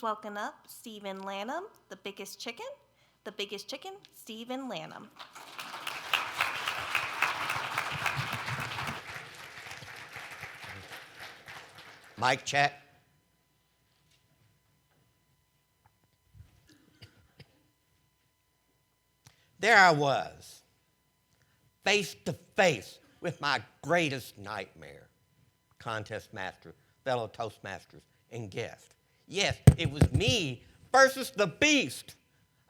Welcome up Stephen Lanham, the biggest chicken, Stephen Lanham. Mic check. There I was, face to face with my greatest nightmare. Contest master, fellow Toastmasters, and guest. Yes, it was me versus the beast.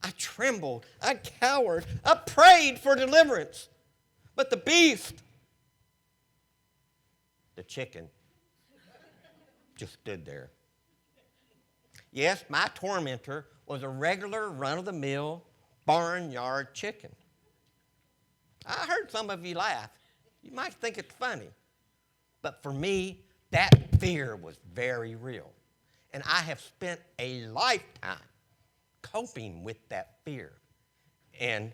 I trembled, I cowered, I prayed for deliverance. But the beast, the chicken, just stood there. Yes, my tormentor was a regular run-of-the-mill barnyard chicken. I heard some of you laugh. You might think it's funny. But for me, that fear was very real. And I have spent a lifetime coping with that fear and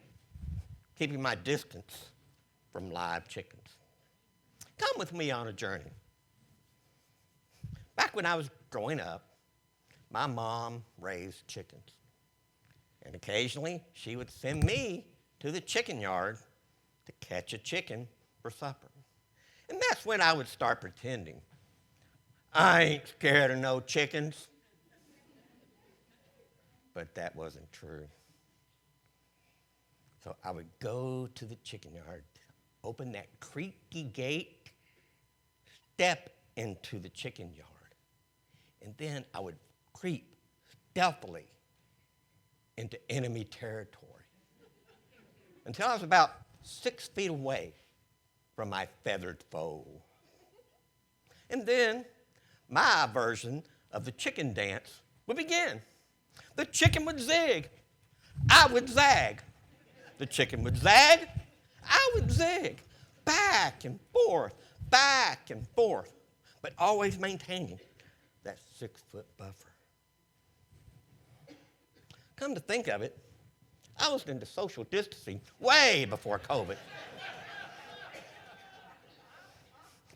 keeping my distance from live chickens. Come with me on a journey. Back when I was growing up, my mom raised chickens. And occasionally, she would send me to the chicken yard to catch a chicken for supper. And that's when I would start pretending. I ain't scared of no chickens. But that wasn't true. So I would go to the chicken yard, open that creaky gate, step into the chicken yard, and then I would creep stealthily into enemy territory until I was about 6 feet away from my feathered foe. And then my version of the chicken dance would begin. The chicken would zig, I would zag. The chicken would zag, I would zig. Back and forth, but always maintaining that 6-foot buffer. Come to think of it, I was into social distancing way before COVID.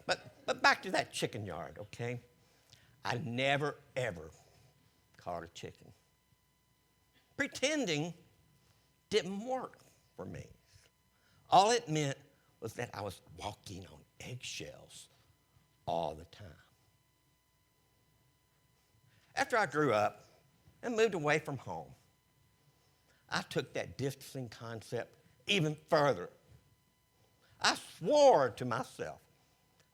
But back to that chicken yard, okay? I never, ever caught a chicken. Pretending didn't work for me. All it meant was that I was walking on eggshells all the time. After I grew up and moved away from home, I took that distancing concept even further. I swore to myself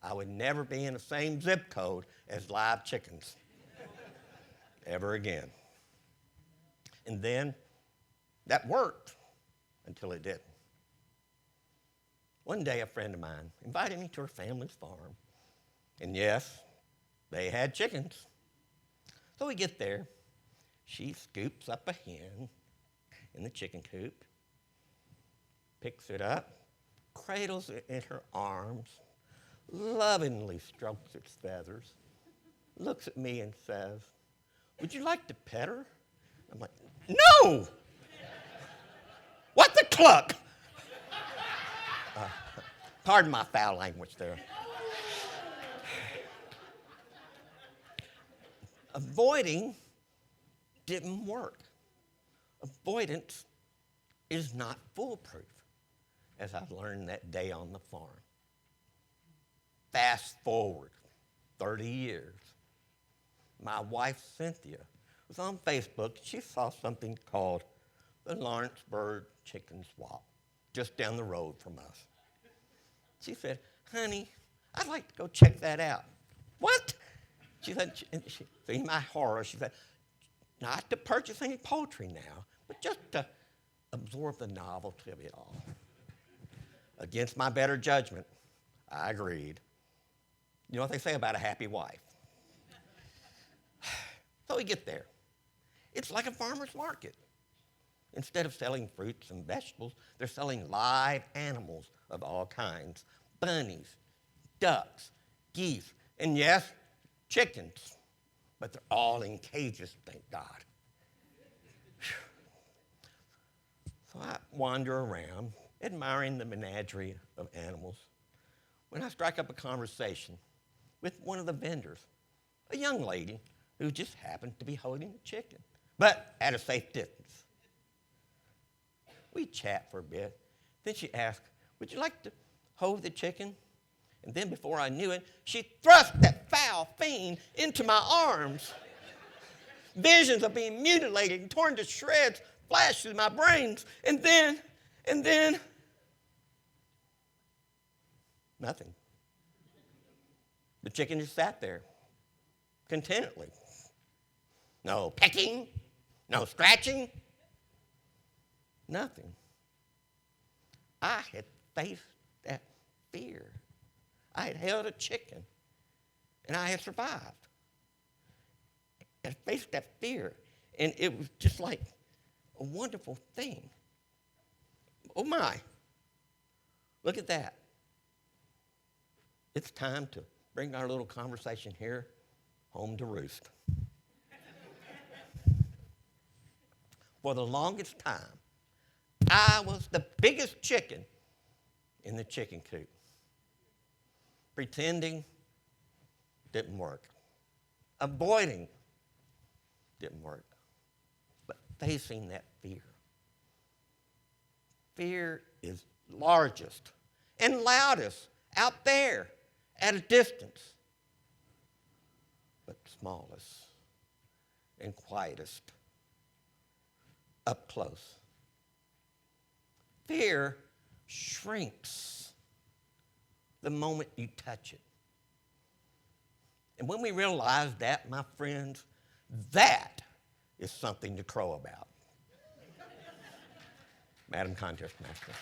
I would never be in the same zip code as live chickens ever again. And then that worked until it didn't. One day, a friend of mine invited me to her family's farm. And yes, they had chickens. So we get there. She scoops up a hen in the chicken coop, picks it up, cradles it in her arms, lovingly strokes its feathers, looks at me and says, "Would you like to pet her?" I'm like, "No! What the cluck?" Pardon my foul language there. Avoiding didn't work. Avoidance is not foolproof, as I learned that day on the farm. Fast forward 30 years. My wife, Cynthia, was on Facebook. She saw something called the Lawrenceburg Chicken Swap, just down the road from us. She said, "Honey, I'd like to go check that out." "What?" She said, see my horror, she said, "Not to purchase any poultry now, but just to absorb the novelty of it all." Against my better judgment, I agreed. You know what they say about a happy wife. So we get there. It's like a farmer's market. Instead of selling fruits and vegetables, they're selling live animals of all kinds. Bunnies, ducks, geese, and yes, chickens. But they're all in cages, thank God. So I wander around, admiring the menagerie of animals, when I strike up a conversation with one of the vendors, a young lady who just happened to be holding the chicken, but at a safe distance. We chat for a bit. Then she asked, would you like to hold the chicken? And then before I knew it, she thrust that foul fiend into my arms. Visions of being mutilated and torn to shreds flashed through my brains. And then, nothing. The chicken just sat there, contentedly. No pecking, no scratching, nothing. I had faced that fear. I had held a chicken, and I had survived. I faced that fear, and it was just like a wonderful thing. Oh my, look at that. It's time to bring our little conversation here home to roost. For the longest time, I was the biggest chicken in the chicken coop. Pretending didn't work. Avoiding didn't work. But facing that fear. Fear is largest and loudest out there at a distance, but smallest and quietest up close. Fear shrinks the moment you touch it. And when we realize that, my friends, that is something to crow about. Madam Contest Master.